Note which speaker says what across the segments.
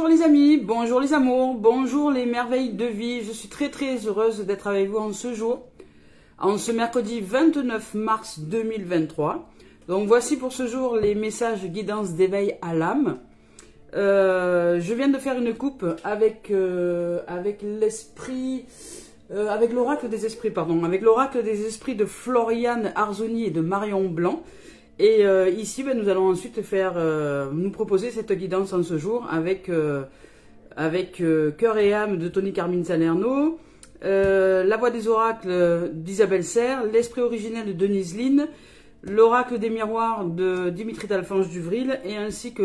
Speaker 1: Bonjour les amis, bonjour les amours, bonjour les merveilles de vie. Je suis très heureuse d'être avec vous en ce jour, en ce mercredi 29 mars 2023. Donc voici pour ce jour les messages guidance d'éveil à l'âme. Je viens de faire une coupe avec l'esprit, avec l'oracle des esprits, avec l'oracle des esprits de Floriane Arzoni et de Marion Blanc. Et ici, nous allons ensuite nous proposer cette guidance en ce jour avec Cœur et âme de Tony Carmine Salerno, La voix des oracles d'Isabelle Serre, l'esprit originel de Denise Line, l'oracle des miroirs de Dimitri d'Alphonse Duvril, et ainsi que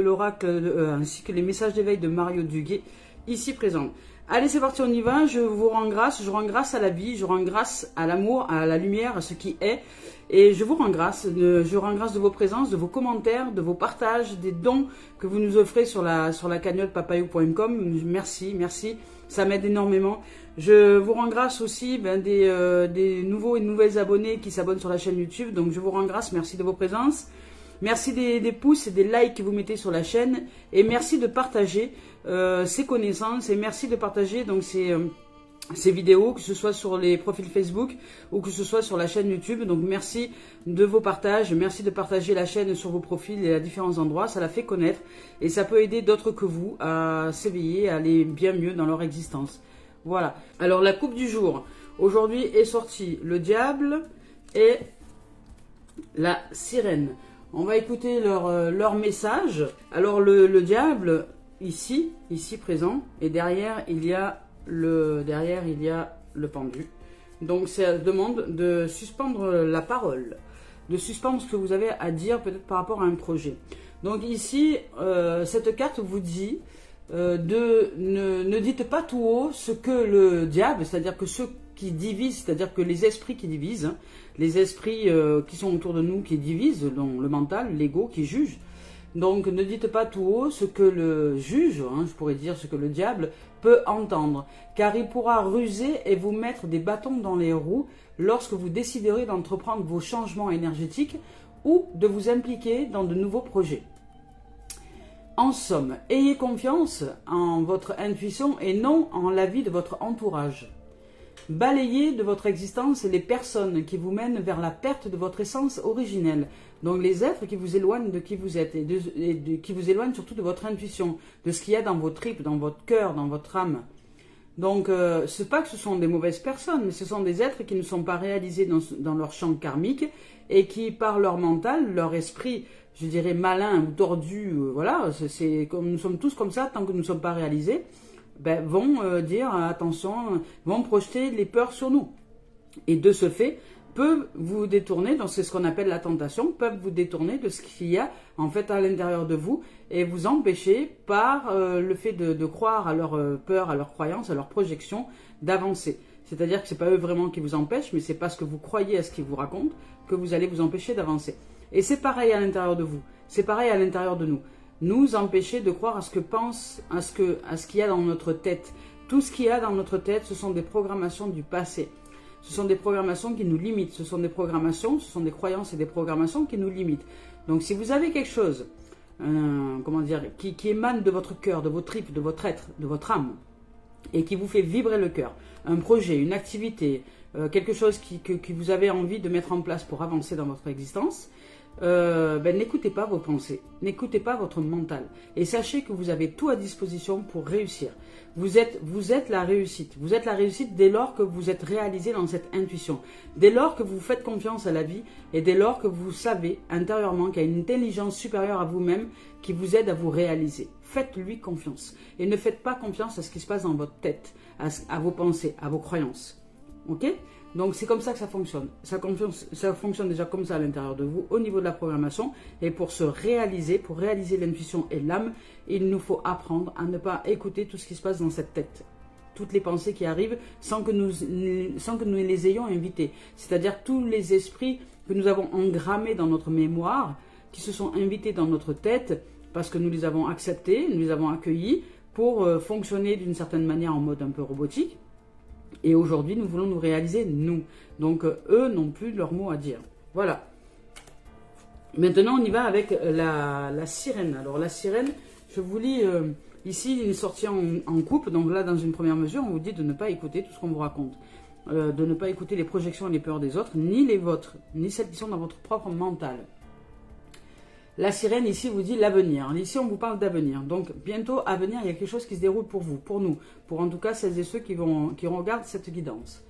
Speaker 1: les messages d'éveil de Mario Duguay, ici présents. Allez, c'est parti, on y va. Je vous rends grâce. Je rends grâce à la vie. Je rends grâce à l'amour, à la lumière, à ce qui est. Et je vous rends grâce. Je rends grâce de vos présences, de vos commentaires, de vos partages, des dons que vous nous offrez sur la cagnotte papayou.com. Merci, merci. Ça m'aide énormément. Je vous rends grâce aussi des nouveaux et nouvelles abonnés qui s'abonnent sur la chaîne YouTube. Donc je vous rends grâce. Merci de vos présences. Merci des pouces et des likes que vous mettez sur la chaîne. Et merci de partager ces connaissances. Et merci de partager donc ces vidéos, que ce soit sur les profils Facebook ou que ce soit sur la chaîne YouTube. Donc merci de vos partages. Merci de partager la chaîne sur vos profils et à différents endroits. Ça la fait connaître. Et ça peut aider d'autres que vous à s'éveiller, à aller bien mieux dans leur existence. Voilà. Alors la coupe du jour. Aujourd'hui est sorti le diable et la sirène. On va écouter leur message. Alors le diable, ici présent, et derrière il y a le pendu. Donc ça demande de suspendre la parole, de suspendre ce que vous avez à dire peut-être par rapport à un projet. Donc ici, cette carte vous dit ne dites pas tout haut ce que le diable, c'est-à-dire que ceux qui divisent, c'est-à-dire que les esprits qui divisent, les esprits qui sont autour de nous qui divisent, donc le mental, l'ego qui juge. Donc ne dites pas tout haut ce que le juge, je pourrais dire ce que le diable peut entendre, car il pourra ruser et vous mettre des bâtons dans les roues lorsque vous déciderez d'entreprendre vos changements énergétiques ou de vous impliquer dans de nouveaux projets. En somme, ayez confiance en votre intuition et non en l'avis de votre entourage. Balayez de votre existence les personnes qui vous mènent vers la perte de votre essence originelle, donc les êtres qui vous éloignent de qui vous êtes et qui vous éloignent surtout de votre intuition, de ce qu'il y a dans vos tripes, dans votre cœur, dans votre âme. Donc, ce n'est pas que ce sont des mauvaises personnes, mais ce sont des êtres qui ne sont pas réalisés dans leur champ karmique et qui, par leur mental, leur esprit, je dirais malin ou tordu, voilà, c'est comme nous sommes tous comme ça tant que nous ne sommes pas réalisés. Vont dire attention, vont projeter les peurs sur nous. Et de ce fait, peuvent vous détourner, donc c'est ce qu'on appelle la tentation, peuvent vous détourner de ce qu'il y a en fait à l'intérieur de vous et vous empêcher par le fait de croire à leurs peurs, à leurs croyances, à leurs projections, d'avancer. C'est-à-dire que ce n'est pas eux vraiment qui vous empêchent, mais c'est parce que vous croyez à ce qu'ils vous racontent que vous allez vous empêcher d'avancer. Et c'est pareil à l'intérieur de vous, c'est pareil à l'intérieur de nous. Nous empêcher de croire à ce qu'il y a dans notre tête. Tout ce qu'il y a dans notre tête, ce sont des programmations du passé. Ce sont des programmations qui nous limitent. Ce sont des programmations, ce sont des croyances et des programmations qui nous limitent. Donc si vous avez quelque chose, qui émane de votre cœur, de vos tripes, de votre être, de votre âme, et qui vous fait vibrer le cœur, un projet, une activité, quelque chose que vous avez envie de mettre en place pour avancer dans votre existence, n'écoutez pas vos pensées, n'écoutez pas votre mental et sachez que vous avez tout à disposition pour réussir. Vous êtes la réussite. Vous êtes la réussite dès lors que vous êtes réalisé dans cette intuition, dès lors que vous faites confiance à la vie et dès lors que vous savez intérieurement qu'il y a une intelligence supérieure à vous-même qui vous aide à vous réaliser. Faites-lui confiance et ne faites pas confiance à ce qui se passe dans votre tête, à vos pensées, à vos croyances. Ok ? Donc c'est comme ça que ça fonctionne. Ça fonctionne déjà comme ça à l'intérieur de vous, au niveau de la programmation. Et pour réaliser l'intuition et l'âme, il nous faut apprendre à ne pas écouter tout ce qui se passe dans cette tête. Toutes les pensées qui arrivent sans que nous les ayons invitées. C'est-à-dire tous les esprits que nous avons engrammés dans notre mémoire, qui se sont invités dans notre tête, parce que nous les avons acceptés, nous les avons accueillis, pour fonctionner d'une certaine manière en mode un peu robotique. Et aujourd'hui, nous voulons nous réaliser, nous. Donc, eux n'ont plus leur mot à dire. Voilà. Maintenant, on y va avec la sirène. Alors, la sirène, je vous lis Ici, il est sorti en couple, donc là, dans une première mesure, on vous dit de ne pas écouter tout ce qu'on vous raconte. De ne pas écouter les projections et les peurs des autres, ni les vôtres, ni celles qui sont dans votre propre mental. La sirène, ici, vous dit l'avenir. Ici, on vous parle d'avenir. Donc, bientôt, à venir, il y a quelque chose qui se déroule pour vous, pour nous, pour en tout cas celles et ceux qui regardent cette guidance.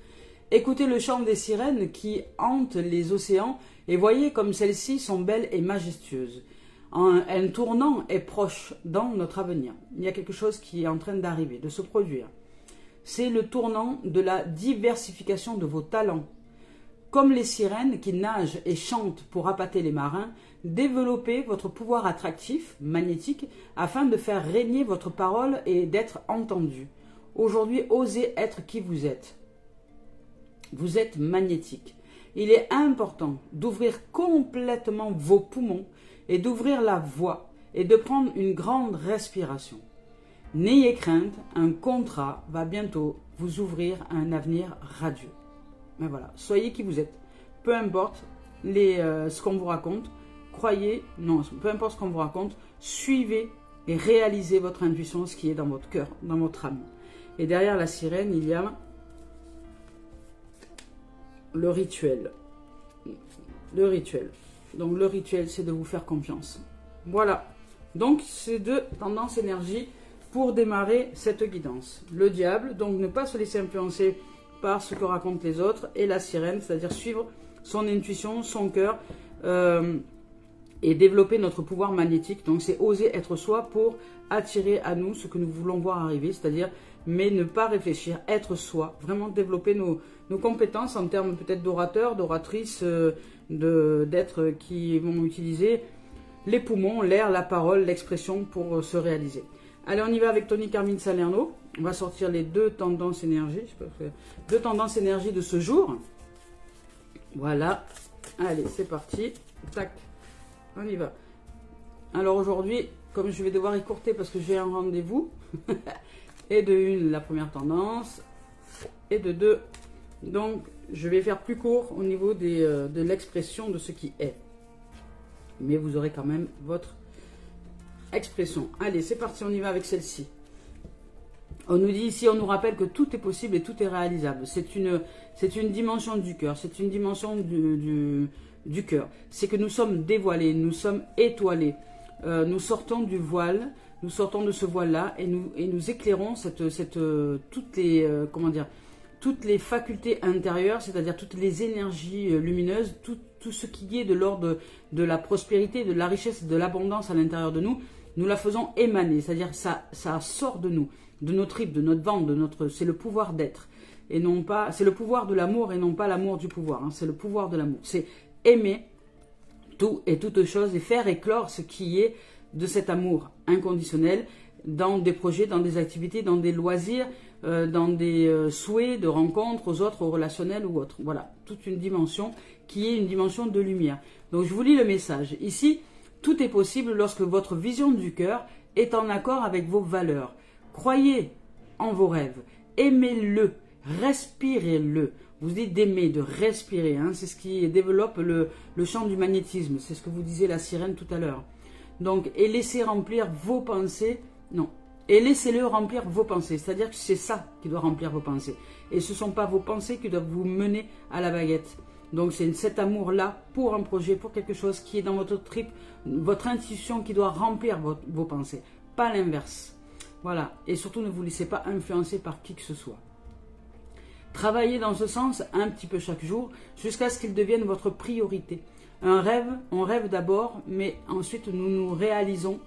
Speaker 1: Écoutez le chant des sirènes qui hantent les océans et voyez comme celles-ci sont belles et majestueuses. Un tournant est proche dans notre avenir. Il y a quelque chose qui est en train d'arriver, de se produire. C'est le tournant de la diversification de vos talents. Comme les sirènes qui nagent et chantent pour appâter les marins, développez votre pouvoir attractif, magnétique, afin de faire régner votre parole et d'être entendu. Aujourd'hui, osez être qui vous êtes. Vous êtes magnétique. Il est important d'ouvrir complètement vos poumons et d'ouvrir la voie et de prendre une grande respiration. N'ayez crainte, un contrat va bientôt vous ouvrir à un avenir radieux. Mais voilà, soyez qui vous êtes. Peu importe ce qu'on vous raconte, peu importe ce qu'on vous raconte, suivez et réalisez votre intuition, ce qui est dans votre cœur, dans votre âme. Et derrière la sirène, il y a le rituel. Le rituel. Donc le rituel, c'est de vous faire confiance. Voilà. Donc c'est deux tendances énergie pour démarrer cette guidance. Le diable, donc ne pas se laisser influencer par ce que racontent les autres, et la sirène, c'est-à-dire suivre son intuition, son cœur, et développer notre pouvoir magnétique. Donc c'est oser être soi pour attirer à nous ce que nous voulons voir arriver, c'est-à-dire, mais ne pas réfléchir, être soi, vraiment développer nos compétences en termes peut-être d'orateur, d'oratrice, d'êtres qui vont utiliser les poumons, l'air, la parole, l'expression pour se réaliser. Allez, on y va avec Tony Carmine Salerno. On va sortir les deux tendances énergie. Deux tendances énergie de ce jour. Voilà. Allez, c'est parti. Tac. On y va. Alors aujourd'hui, comme je vais devoir écourter parce que j'ai un rendez-vous, et de une, la première tendance, et de deux, donc je vais faire plus court au niveau de l'expression de ce qui est. Mais vous aurez quand même votre expression. Allez, c'est parti, on y va avec celle-ci. On nous dit ici, on nous rappelle que tout est possible et tout est réalisable. C'est une dimension du cœur, c'est une dimension du cœur. C'est que nous sommes dévoilés, nous sommes étoilés. Nous sortons du voile, nous sortons de ce voile-là et nous éclairons toutes les facultés intérieures, c'est-à-dire toutes les énergies lumineuses, tout ce qui est de l'ordre de la prospérité, de la richesse, de l'abondance à l'intérieur de nous. Nous la faisons émaner, c'est-à-dire ça sort de nous, de nos tripes, de notre ventre, c'est le pouvoir d'être. Et non pas, c'est le pouvoir de l'amour et non pas l'amour du pouvoir. Hein, c'est le pouvoir de l'amour. C'est aimer tout et toute chose et faire éclore ce qui est de cet amour inconditionnel dans des projets, dans des activités, dans des loisirs, dans des souhaits de rencontres aux autres, aux relationnels ou autres. Voilà, toute une dimension qui est une dimension de lumière. Donc je vous lis le message. Ici, tout est possible lorsque votre vision du cœur est en accord avec vos valeurs. Croyez en vos rêves, aimez-le, respirez-le. Vous dites d'aimer, de respirer, hein, c'est ce qui développe le champ du magnétisme, c'est ce que vous disiez la sirène tout à l'heure. Donc, et laissez remplir vos pensées, non, et laissez-le remplir vos pensées, c'est-à-dire que c'est ça qui doit remplir vos pensées. Et ce ne sont pas vos pensées qui doivent vous mener à la baguette. Donc c'est cet amour-là pour un projet, pour quelque chose qui est dans votre trip, votre intuition qui doit remplir vos pensées, pas l'inverse. Voilà, et surtout ne vous laissez pas influencer par qui que ce soit. Travaillez dans ce sens un petit peu chaque jour jusqu'à ce qu'il devienne votre priorité. Un rêve, on rêve d'abord, mais ensuite nous réalisons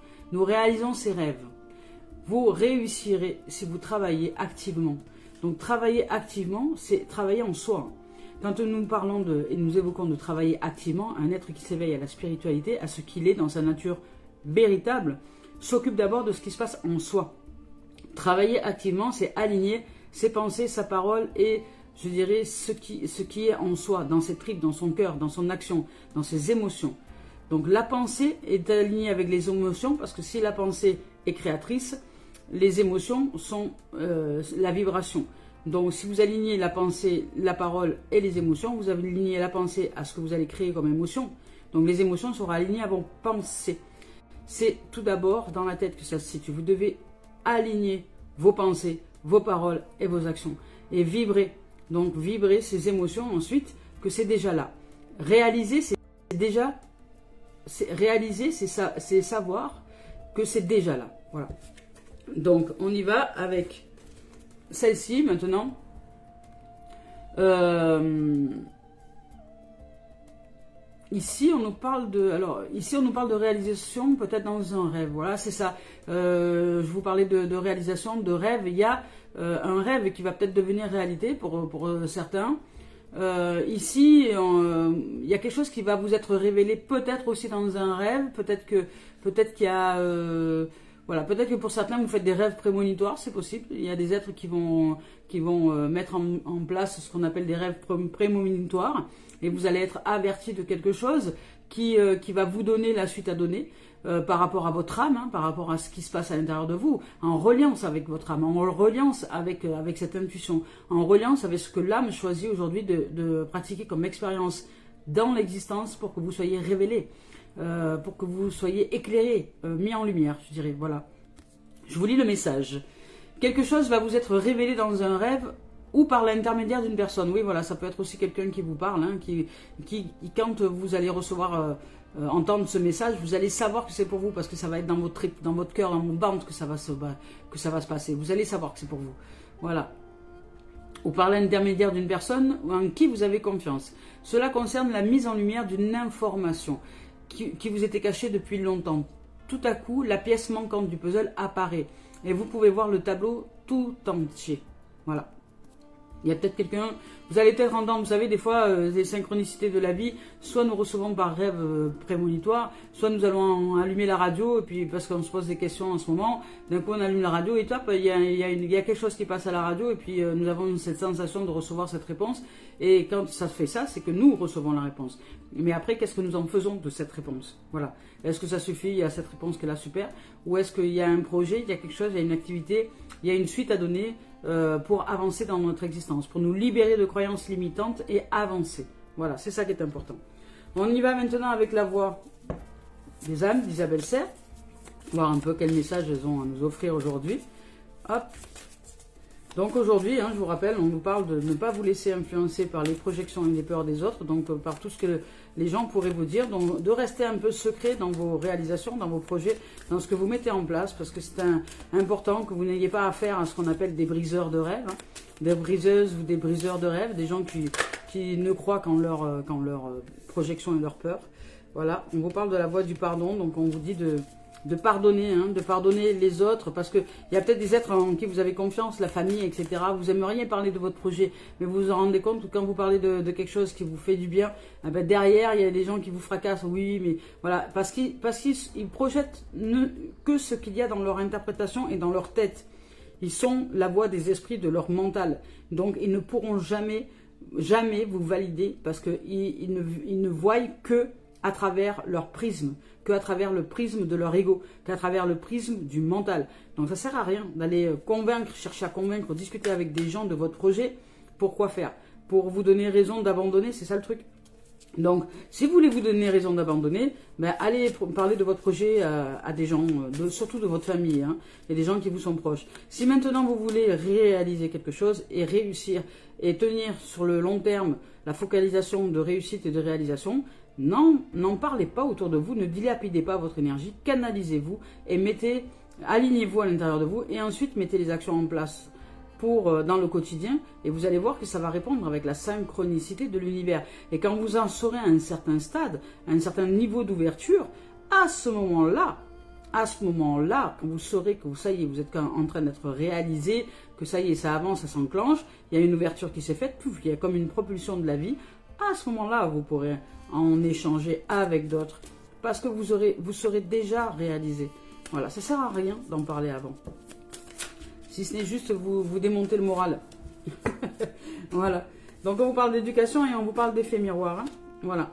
Speaker 1: ces rêves. Vous réussirez si vous travaillez activement. Donc travailler activement, c'est travailler en soi. Quand nous parlons et nous évoquons de travailler activement, un être qui s'éveille à la spiritualité, à ce qu'il est dans sa nature véritable, s'occupe d'abord de ce qui se passe en soi. Travailler activement, c'est aligner ses pensées, sa parole et, je dirais, ce qui est en soi, dans ses tripes, dans son cœur, dans son action, dans ses émotions. Donc la pensée est alignée avec les émotions, parce que si la pensée est créatrice, les émotions sont la vibration. Donc si vous alignez la pensée, la parole et les émotions, vous alignez la pensée à ce que vous allez créer comme émotion. Donc les émotions seront alignées à vos pensées. C'est tout d'abord dans la tête que ça se situe. Vous devez aligner vos pensées, vos paroles et vos actions. Et vibrer. Donc vibrer ces émotions ensuite, que c'est déjà là. Réaliser, c'est déjà... Réaliser, c'est savoir que c'est déjà là. Voilà. Donc on y va avec celle-ci maintenant. Ici, on nous parle de, ici, on nous parle de réalisation, peut-être dans un rêve. Voilà, c'est ça. Je vous parlais de réalisation, de rêve. Il y a un rêve qui va peut-être devenir réalité pour certains. Ici, il y a quelque chose qui va vous être révélé, peut-être aussi dans un rêve. Peut-être qu'il y a, voilà, peut-être que pour certains, vous faites des rêves prémonitoires, c'est possible. Il y a des êtres qui vont mettre en place ce qu'on appelle des rêves prémonitoires. Et vous allez être averti de quelque chose qui va vous donner la suite à donner par rapport à votre âme, hein, par rapport à ce qui se passe à l'intérieur de vous, en reliance avec votre âme, en reliance avec cette intuition, en reliance avec ce que l'âme choisit aujourd'hui de pratiquer comme expérience dans l'existence pour que vous soyez révélé, pour que vous soyez éclairé, mis en lumière, je dirais. Voilà. Je vous lis le message. Quelque chose va vous être révélé dans un rêve ou par l'intermédiaire d'une personne. Oui, voilà, ça peut être aussi quelqu'un qui vous parle, hein, qui quand vous allez recevoir, entendre ce message, vous allez savoir que c'est pour vous, parce que ça va être dans votre trip, dans votre cœur, dans votre ventre que ça va se passer. Vous allez savoir que c'est pour vous. Voilà. Ou par l'intermédiaire d'une personne en qui vous avez confiance. Cela concerne la mise en lumière d'une information qui vous était cachée depuis longtemps. Tout à coup, la pièce manquante du puzzle apparaît et vous pouvez voir le tableau tout entier. Voilà. Il y a peut-être quelqu'un, vous allez peut-être entendre, vous savez, des fois, les synchronicités de la vie, soit nous recevons par rêve prémonitoire, soit nous allons allumer la radio, et puis parce qu'on se pose des questions en ce moment, d'un coup on allume la radio, et top, il y a quelque chose qui passe à la radio, et puis nous avons cette sensation de recevoir cette réponse, et quand ça fait ça, c'est que nous recevons la réponse. Mais après, qu'est-ce que nous en faisons de cette réponse? Voilà. Est-ce que ça suffit, il y a cette réponse qui est là, super, ou est-ce qu'il y a un projet, il y a quelque chose, il y a une activité, il y a une suite à donner, pour avancer dans notre existence, pour nous libérer de croyances limitantes et avancer. Voilà, c'est ça qui est important. On y va maintenant avec la voix des âmes d'Isabelle Serre, voir un peu quel message elles ont à nous offrir aujourd'hui. Hop. Donc aujourd'hui, hein, je vous rappelle, on nous parle de ne pas vous laisser influencer par les projections et les peurs des autres, donc par tout ce que les gens pourraient vous dire, donc de rester un peu secret dans vos réalisations, dans vos projets, dans ce que vous mettez en place, parce que c'est important que vous n'ayez pas affaire à ce qu'on appelle des briseurs de rêves, hein, des briseuses ou des briseurs de rêves, des gens qui ne croient qu'en leur projections et leurs peurs. Voilà, on vous parle de la voie du pardon, donc on vous dit de pardonner, hein, de pardonner les autres, parce qu'il y a peut-être des êtres en qui vous avez confiance, la famille, etc. Vous aimeriez parler de votre projet, mais vous vous en rendez compte que quand vous parlez de quelque chose qui vous fait du bien, eh ben derrière, il y a des gens qui vous fracassent, oui, mais voilà, parce qu'ils projettent que ce qu'il y a dans leur interprétation et dans leur tête. Ils sont la voix des esprits de leur mental, donc ils ne pourront jamais vous valider, parce qu'ils ne voient que à travers leur prisme, qu'à travers le prisme de leur ego, qu'à travers le prisme du mental. Donc ça sert à rien d'aller convaincre, chercher à convaincre, discuter avec des gens de votre projet. Pourquoi faire? Pour vous donner raison d'abandonner, c'est ça le truc. Donc, si vous voulez vous donner raison d'abandonner, ben, allez parler de votre projet à des gens, surtout de votre famille, hein, et des gens qui vous sont proches. Si maintenant vous voulez réaliser quelque chose et réussir et tenir sur le long terme la focalisation de réussite et de réalisation, n'en parlez pas autour de vous, ne dilapidez pas votre énergie, canalisez-vous et alignez-vous à l'intérieur de vous et ensuite mettez les actions en place dans le quotidien et vous allez voir que ça va répondre avec la synchronicité de l'univers. Et quand vous en serez à un certain stade, à un certain niveau d'ouverture, à ce moment-là, quand vous saurez que ça y est, vous êtes en train d'être réalisé, que ça y est, ça avance, ça s'enclenche, il y a une ouverture qui s'est faite, pouf, il y a comme une propulsion de la vie, à ce moment-là, vous pourrez en échanger avec d'autres parce que vous serez déjà réalisé. Voilà, ça sert à rien d'en parler avant. Si ce n'est juste vous démonter le moral. Voilà. Donc on vous parle d'éducation et on vous parle d'effet miroir. Hein. Voilà.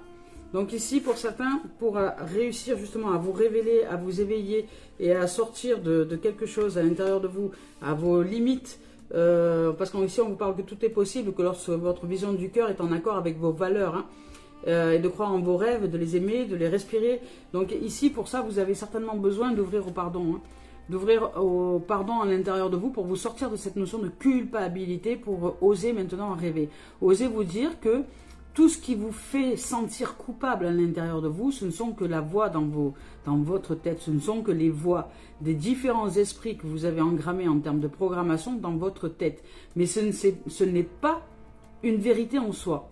Speaker 1: Donc ici, pour certains, pour réussir justement à vous révéler, à vous éveiller et à sortir de quelque chose à l'intérieur de vous, à vos limites, parce qu'ici on vous parle que tout est possible, que lorsque votre vision du cœur est en accord avec vos valeurs, hein, et de croire en vos rêves, de les aimer, de les respirer. Donc ici, pour ça, vous avez certainement besoin d'ouvrir au pardon. Hein. d'ouvrir au pardon à l'intérieur de vous pour vous sortir de cette notion de culpabilité, pour oser maintenant rêver. Osez vous dire que tout ce qui vous fait sentir coupable à l'intérieur de vous, ce ne sont que la voix dans votre tête, ce ne sont que les voix des différents esprits que vous avez engrammés en termes de programmation dans votre tête. Mais ce n'est pas une vérité en soi.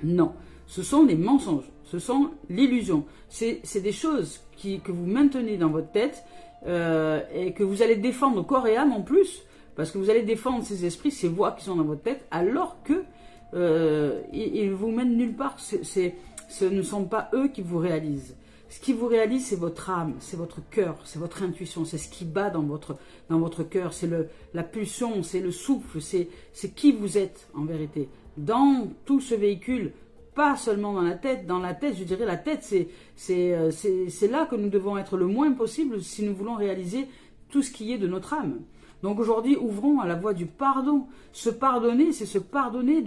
Speaker 1: Non, ce sont des mensonges, ce sont l'illusion. C'est des choses que vous maintenez dans votre tête et que vous allez défendre corps et âme en plus, parce que vous allez défendre ces esprits, ces voix qui sont dans votre tête, alors que ils vous mènent nulle part. Ce ne sont pas eux qui vous réalisent. Ce qui vous réalise, c'est votre âme, c'est votre cœur, c'est votre intuition, c'est ce qui bat dans votre cœur, c'est la pulsion, c'est le souffle, c'est qui vous êtes en vérité. Dans tout ce véhicule, pas seulement dans la tête, je dirais la tête, c'est là que nous devons être le moins possible si nous voulons réaliser tout ce qui est de notre âme. Donc aujourd'hui, ouvrons à la voie du pardon. Se pardonner, c'est se pardonner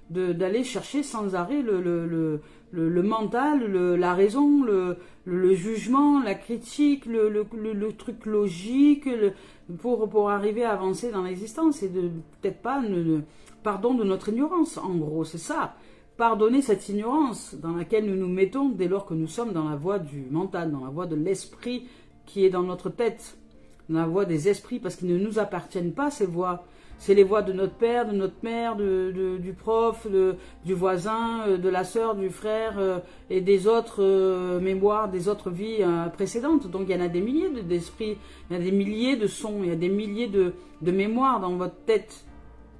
Speaker 1: d'aller chercher sans arrêt le mental, la raison, le jugement, la critique, le truc logique, pour arriver à avancer dans l'existence. Et peut-être pas pardon de notre ignorance, en gros, c'est ça. Pardonner cette ignorance dans laquelle nous nous mettons dès lors que nous sommes dans la voie du mental, dans la voie de l'esprit qui est dans notre tête, dans la voie des esprits, parce qu'ils ne nous appartiennent pas, ces voix. C'est les voix de notre père, de notre mère, du prof, du voisin, de la sœur, du frère et des autres mémoires, des autres vies précédentes. Donc il y en a des milliers d'esprits, il y a des milliers de sons, il y a des milliers de mémoires dans votre tête.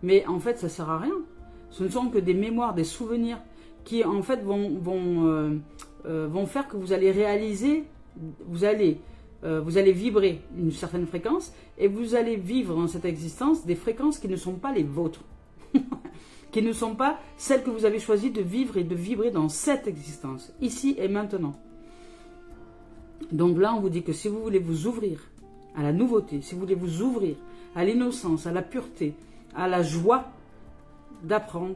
Speaker 1: Mais en fait, ça ne sert à rien. Ce ne sont que des mémoires, des souvenirs qui en fait vont faire que vous allez réaliser, vous allez vibrer une certaine fréquence et vous allez vivre dans cette existence des fréquences qui ne sont pas les vôtres, qui ne sont pas celles que vous avez choisi de vivre et de vibrer dans cette existence, ici et maintenant. Donc là, on vous dit que si vous voulez vous ouvrir à la nouveauté, si vous voulez vous ouvrir à l'innocence, à la pureté, à la joie d'apprendre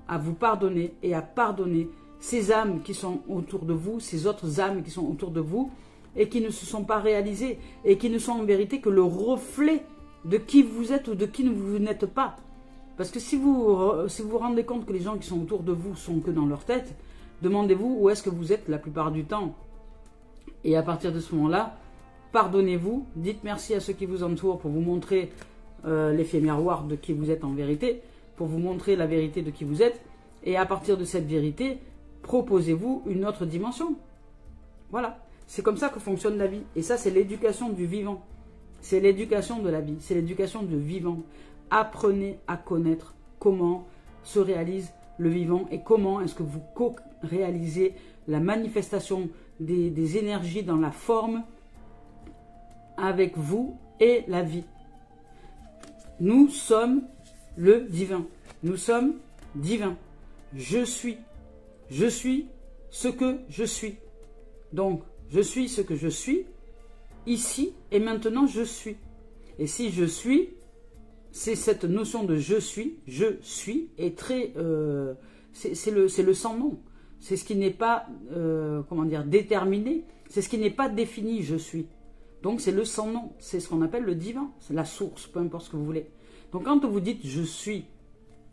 Speaker 1: à vous pardonner et à pardonner ces âmes qui sont autour de vous, ces autres âmes qui sont autour de vous, et qui ne se sont pas réalisés, et qui ne sont en vérité que le reflet de qui vous êtes ou de qui vous n'êtes pas. Parce que si vous vous rendez compte que les gens qui sont autour de vous sont que dans leur tête, demandez-vous où est-ce que vous êtes la plupart du temps. Et à partir de ce moment-là, pardonnez-vous, dites merci à ceux qui vous entourent pour vous montrer l'effet miroir de qui vous êtes en vérité, pour vous montrer la vérité de qui vous êtes, et à partir de cette vérité, proposez-vous une autre dimension. Voilà. C'est comme ça que fonctionne la vie. Et ça, c'est l'éducation du vivant. C'est l'éducation de la vie. C'est l'éducation du vivant. Apprenez à connaître comment se réalise le vivant et comment est-ce que vous co-réalisez la manifestation des énergies dans la forme avec vous et la vie. Nous sommes le divin. Nous sommes divins. Je suis. Je suis ce que je suis. Donc, je suis ce que je suis, ici et maintenant je suis. Et si je suis, c'est cette notion de je suis est très... c'est le sans nom. C'est ce qui n'est pas, déterminé. C'est ce qui n'est pas défini, je suis. Donc c'est le sans nom. C'est ce qu'on appelle le divin. C'est la source, peu importe ce que vous voulez. Donc quand vous dites je suis,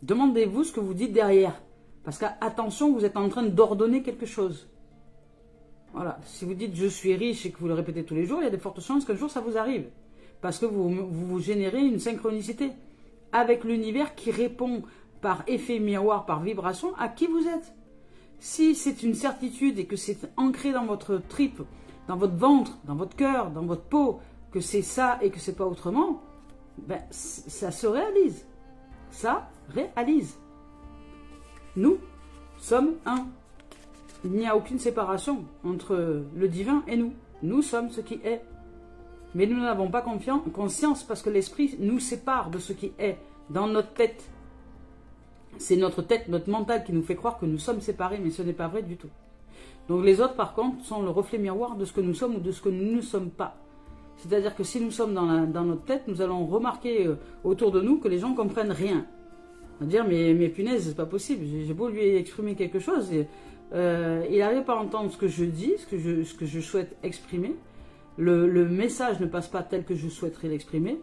Speaker 1: demandez-vous ce que vous dites derrière. Parce qu'attention, vous êtes en train d'ordonner quelque chose. Voilà, si vous dites je suis riche et que vous le répétez tous les jours, il y a de fortes chances qu'un jour ça vous arrive. Parce que vous générez une synchronicité avec l'univers qui répond par effet miroir, par vibration, à qui vous êtes. Si c'est une certitude et que c'est ancré dans votre tripe, dans votre ventre, dans votre cœur, dans votre peau, que c'est ça et que c'est pas autrement, ben ça se réalise. Ça réalise. Nous sommes un. Il n'y a aucune séparation entre le divin et nous. Nous sommes ce qui est. Mais nous n'avons pas conscience parce que l'esprit nous sépare de ce qui est dans notre tête. C'est notre tête, notre mental qui nous fait croire que nous sommes séparés, mais ce n'est pas vrai du tout. Donc les autres, par contre, sont le reflet miroir de ce que nous sommes ou de ce que nous ne sommes pas. C'est-à-dire que si nous sommes dans notre tête, nous allons remarquer autour de nous que les gens ne comprennent rien. On va dire, mais punaise, c'est pas possible. J'ai beau lui exprimer quelque chose... il n'arrive pas à entendre ce que je dis, ce que je souhaite exprimer. le message ne passe pas tel que je souhaiterais l'exprimer,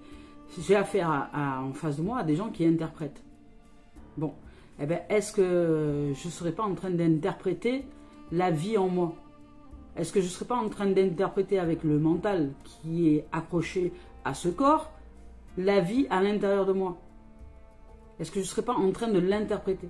Speaker 1: j'ai affaire en face de moi à des gens qui interprètent. Bon, eh bien, est-ce que je ne serais pas en train d'interpréter la vie en moi? Est-ce que je ne serais pas en train d'interpréter avec le mental qui est accroché à ce corps, la vie à l'intérieur de moi? Est-ce que je ne serais pas en train de l'interpréter?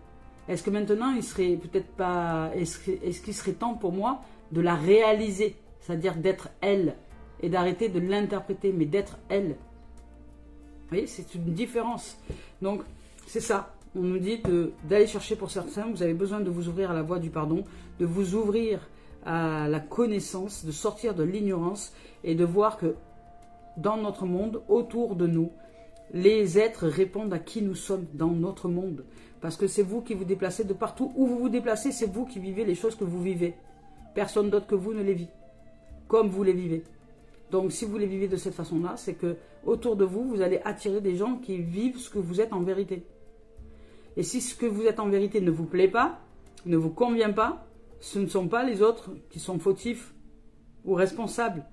Speaker 1: Est-ce que maintenant, il serait peut-être pas... Est-ce qu'il serait temps pour moi de la réaliser? C'est-à-dire d'être elle et d'arrêter de l'interpréter, mais d'être elle. Vous voyez, c'est une différence. Donc, c'est ça. On nous dit d'aller chercher pour certains, vous avez besoin de vous ouvrir à la voie du pardon, de vous ouvrir à la connaissance, de sortir de l'ignorance et de voir que dans notre monde, autour de nous, les êtres répondent à qui nous sommes dans notre monde. Parce que c'est vous qui vous déplacez de partout où vous vous déplacez, c'est vous qui vivez les choses que vous vivez. Personne d'autre que vous ne les vit, comme vous les vivez. Donc si vous les vivez de cette façon-là, c'est que autour de vous, vous allez attirer des gens qui vivent ce que vous êtes en vérité. Et si ce que vous êtes en vérité ne vous plaît pas, ne vous convient pas, ce ne sont pas les autres qui sont fautifs ou responsables.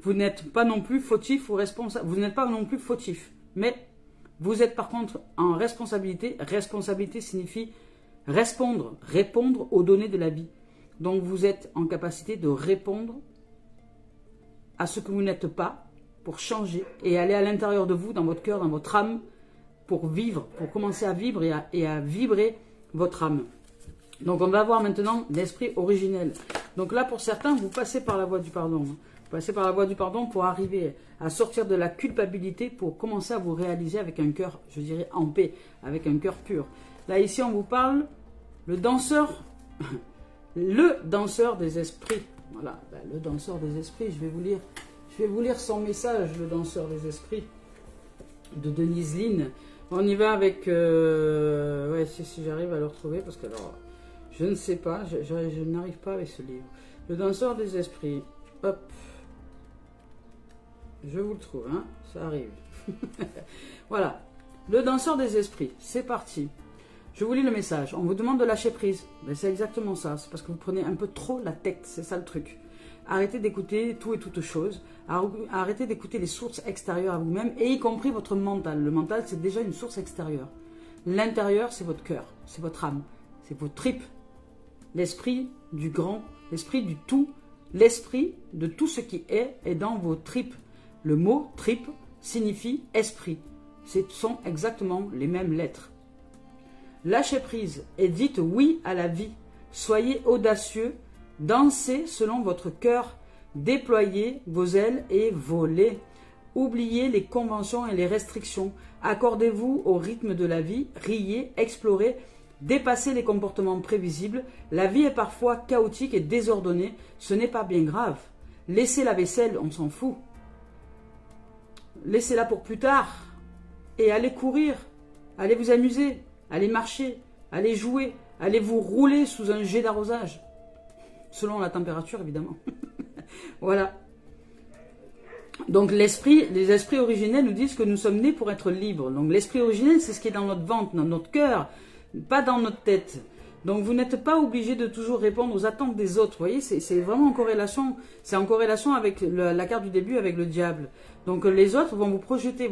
Speaker 1: Vous n'êtes pas non plus fautif ou responsable. Vous n'êtes pas non plus fautif. Mais vous êtes par contre en responsabilité. Responsabilité signifie répondre aux données de la vie. Donc vous êtes en capacité de répondre à ce que vous n'êtes pas pour changer et aller à l'intérieur de vous, dans votre cœur, dans votre âme, pour vivre, pour commencer à vivre et à vibrer votre âme. Donc on va voir maintenant l'esprit originel. Donc là pour certains, vous passez par la voie du pardon. Vous passez par la voie du pardon pour arriver à sortir de la culpabilité, pour commencer à vous réaliser avec un cœur, je dirais, en paix, avec un cœur pur. Là ici on vous parle, le danseur des esprits. Voilà, ben, le danseur des esprits, je vais vous lire son message, le danseur des esprits, de Denise Linn. On y va avec... ouais, si j'arrive à le retrouver, parce que alors, je ne sais pas, je n'arrive pas avec ce livre. Le danseur des esprits, hop, je vous le trouve, hein, ça arrive. Voilà, le danseur des esprits, c'est parti. Je vous lis le message. On vous demande de lâcher prise. Ben, c'est exactement ça. C'est parce que vous prenez un peu trop la tête. C'est ça le truc. Arrêtez d'écouter tout et toutes choses. Arrêtez d'écouter les sources extérieures à vous-même, et y compris votre mental. Le mental, c'est déjà une source extérieure. L'intérieur, c'est votre cœur. C'est votre âme. C'est vos tripes. L'esprit du grand. L'esprit du tout. L'esprit de tout ce qui est dans vos tripes. Le mot tripe signifie esprit. Ce sont exactement les mêmes lettres. Lâchez prise et dites oui à la vie. Soyez audacieux, dansez selon votre cœur, déployez vos ailes et volez. Oubliez les conventions et les restrictions. Accordez-vous au rythme de la vie, riez, explorez, dépassez les comportements prévisibles. La vie est parfois chaotique et désordonnée, ce n'est pas bien grave. Laissez la vaisselle, on s'en fout. Laissez-la pour plus tard et allez courir, allez vous amuser. Allez marcher, allez jouer, allez vous rouler sous un jet d'arrosage. Selon la température, évidemment. Voilà. Donc les esprits originels nous disent que nous sommes nés pour être libres. Donc l'esprit originel, c'est ce qui est dans notre ventre, dans notre cœur, pas dans notre tête. Donc vous n'êtes pas obligé de toujours répondre aux attentes des autres. Vous voyez, c'est vraiment en corrélation. C'est en corrélation avec la carte du début, avec le diable. Donc les autres vont projeter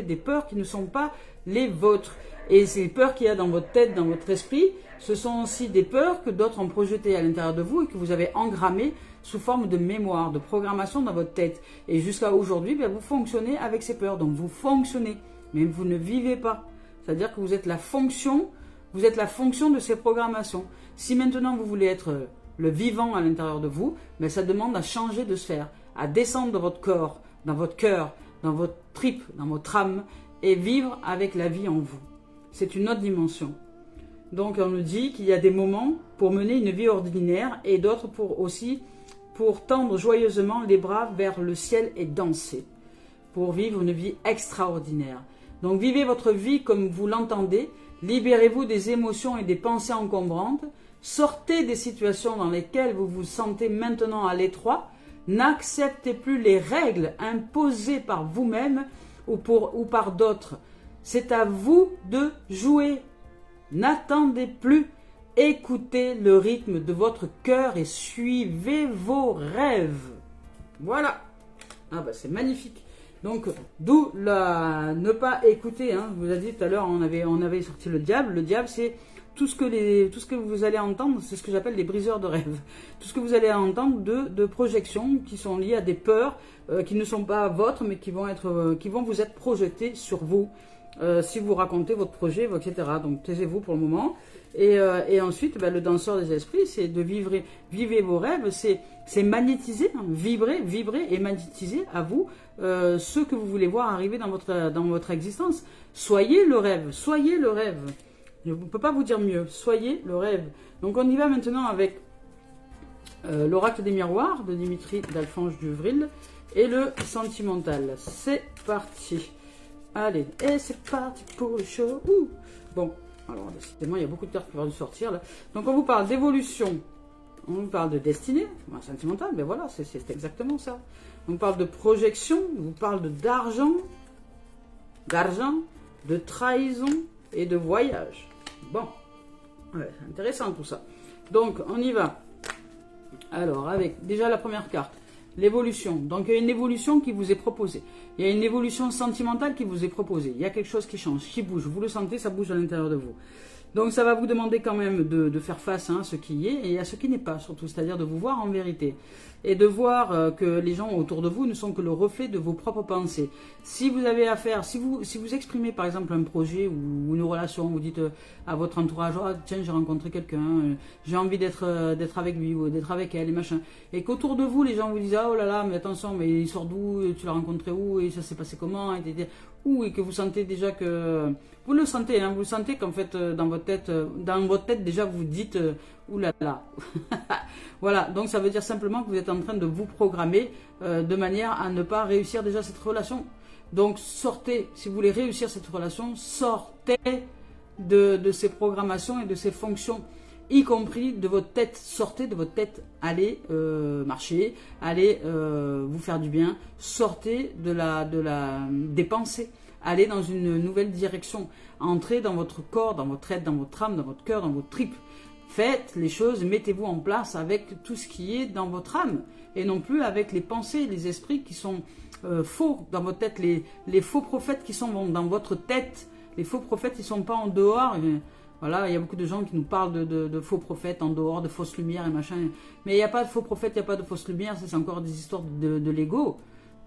Speaker 1: des peurs qui ne sont pas les vôtres. Et ces peurs qu'il y a dans votre tête, dans votre esprit, ce sont aussi des peurs que d'autres ont projetées à l'intérieur de vous et que vous avez engrammées sous forme de mémoire, de programmation dans votre tête. Et jusqu'à aujourd'hui, vous fonctionnez avec ces peurs. Donc vous fonctionnez, mais vous ne vivez pas. C'est-à-dire que vous êtes la fonction de ces programmations. Si maintenant vous voulez être le vivant à l'intérieur de vous, ça demande à changer de sphère, à descendre dans votre corps, dans votre cœur, dans votre tripe, dans votre âme, et vivre avec la vie en vous. C'est une autre dimension. Donc on nous dit qu'il y a des moments pour mener une vie ordinaire et d'autres pour tendre joyeusement les bras vers le ciel et danser, pour vivre une vie extraordinaire. Donc vivez votre vie comme vous l'entendez, libérez-vous des émotions et des pensées encombrantes, sortez des situations dans lesquelles vous vous sentez maintenant à l'étroit, n'acceptez plus les règles imposées par vous-même ou par d'autres. C'est à vous de jouer. N'attendez plus. Écoutez le rythme de votre cœur et suivez vos rêves. Voilà. Ah bah c'est magnifique. Donc, d'où ne pas écouter. Hein. Je vous ai dit tout à l'heure, on avait sorti le diable. Le diable, c'est tout ce que vous allez entendre, c'est ce que j'appelle les briseurs de rêves. Tout ce que vous allez entendre de projections qui sont liées à des peurs qui ne sont pas vôtres, mais qui vont vous être projetées sur vous. Si vous racontez votre projet, etc. Donc, taisez-vous pour le moment. Et ensuite, le danseur des esprits, c'est de vivre vos rêves, c'est magnétiser, hein, vibrer et magnétiser à vous ce que vous voulez voir arriver dans votre existence. Soyez le rêve, soyez le rêve. Je ne peux pas vous dire mieux, soyez le rêve. Donc on y va maintenant avec l'oracle des miroirs de Dimitri d'Alphonse Duvril et le sentimental. C'est parti. Allez, et c'est parti pour le show. Ouh. Bon, alors décidément il y a beaucoup de cartes qui vont sortir là. Donc on vous parle d'évolution. On vous parle de destinée, sentimental, mais voilà, c'est exactement ça. On vous parle de projection, on vous parle d'argent, de trahison et de voyage. Bon, ouais, c'est intéressant tout ça. Donc, on y va. Alors, avec déjà la première carte, l'évolution. Donc, il y a une évolution qui vous est proposée. Il y a une évolution sentimentale qui vous est proposée. Il y a quelque chose qui change, qui bouge. Vous le sentez, ça bouge à l'intérieur de vous. Donc ça va vous demander quand même de faire face à ce qui est et à ce qui n'est pas surtout, c'est-à-dire de vous voir en vérité et de voir que les gens autour de vous ne sont que le reflet de vos propres pensées. Si vous avez affaire, si vous exprimez par exemple un projet ou une relation, vous dites à votre entourage, oh, tiens j'ai rencontré quelqu'un, j'ai envie d'être avec lui ou d'être avec elle et machin, et qu'autour de vous les gens vous disent oh là là mais attention mais il sort d'où, tu l'as rencontré où et ça s'est passé comment, et que vous sentez déjà que vous le sentez, hein, vous sentez qu'en fait dans votre tête déjà vous dites oulala. Voilà, donc ça veut dire simplement que vous êtes en train de vous programmer de manière à ne pas réussir déjà cette relation. Donc sortez, si vous voulez réussir cette relation, sortez de ces programmations et de ces fonctions, y compris de votre tête. Sortez de votre tête, allez marcher, allez vous faire du bien, sortez des pensées, allez dans une nouvelle direction, entrez dans votre corps, dans votre être, dans votre âme, dans votre cœur, dans votre tripes. Faites les choses, mettez-vous en place avec tout ce qui est dans votre âme et non plus avec les pensées, les esprits qui sont faux dans votre tête, les faux prophètes qui sont dans votre tête. Les faux prophètes, ils ne sont pas en dehors. Voilà, il y a beaucoup de gens qui nous parlent de faux prophètes en dehors, de fausses lumières et machin. Mais il n'y a pas de faux prophètes, il n'y a pas de fausses lumières, c'est encore des histoires de l'ego.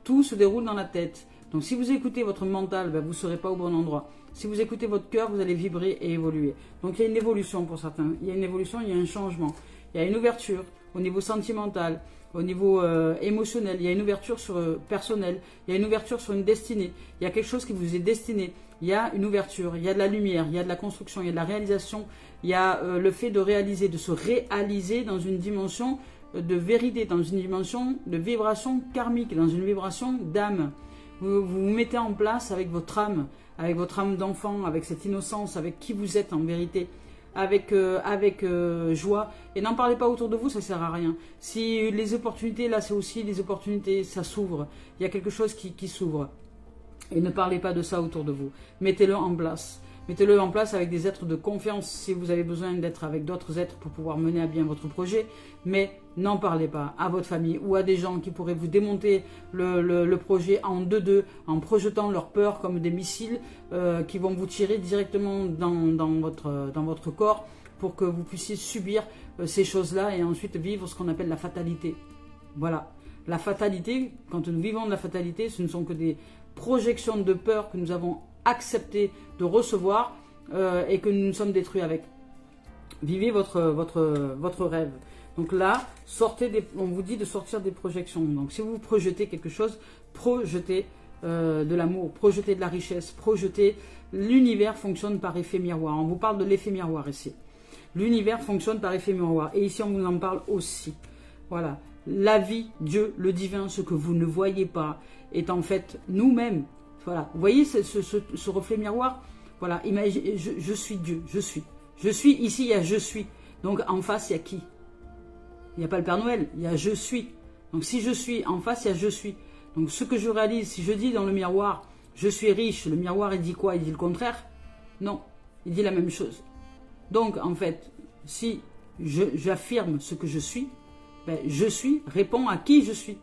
Speaker 1: Tout se déroule dans la tête. Donc si vous écoutez votre mental, vous ne serez pas au bon endroit. Si vous écoutez votre cœur, vous allez vibrer et évoluer. Donc il y a une évolution pour certains. Il y a une évolution, il y a un changement. Il y a une ouverture au niveau sentimental, au niveau émotionnel. Il y a une ouverture personnelle. Il y a une ouverture sur une destinée. Il y a quelque chose qui vous est destiné. Il y a une ouverture, il y a de la lumière, il y a de la construction, il y a de la réalisation. Il y a le fait de réaliser, de se réaliser dans une dimension de vérité, dans une dimension de vibration karmique, dans une vibration d'âme. Vous vous mettez en place avec votre âme d'enfant, avec cette innocence, avec qui vous êtes en vérité, avec joie. Et n'en parlez pas autour de vous, ça ne sert à rien. Si les opportunités, là c'est aussi les opportunités, ça s'ouvre. Il y a quelque chose qui s'ouvre. Et ne parlez pas de ça autour de vous. Mettez-le en place. Mettez-le en place avec des êtres de confiance si vous avez besoin d'être avec d'autres êtres pour pouvoir mener à bien votre projet. Mais n'en parlez pas à votre famille ou à des gens qui pourraient vous démonter le projet en deux, en projetant leur peur comme des missiles qui vont vous tirer directement dans votre corps pour que vous puissiez subir ces choses-là et ensuite vivre ce qu'on appelle la fatalité. Voilà. La fatalité, quand nous vivons de la fatalité, ce ne sont que des projections de peur que nous avons accepté de recevoir et que nous nous sommes détruits avec. Vivez votre rêve. Donc là, on vous dit de sortir des projections. Donc si vous projetez quelque chose, projetez de l'amour, projetez de la richesse, projetez. L'univers fonctionne par effet miroir. On vous parle de l'effet miroir ici. L'univers fonctionne par effet miroir. Et ici, on vous en parle aussi. Voilà. La vie, Dieu, le divin, ce que vous ne voyez pas, est en fait nous-mêmes. Voilà, vous voyez ce reflet miroir. Voilà, imaginez, je suis Dieu, je suis. Je suis, ici il y a je suis. Donc en face il y a qui? Il n'y a pas le Père Noël, il y a je suis. Donc si je suis, en face il y a je suis. Donc ce que je réalise, si je dis dans le miroir, je suis riche, le miroir il dit quoi? Il dit le contraire? Non, il dit la même chose. Donc en fait, si j'affirme ce que je suis répond à qui je suis.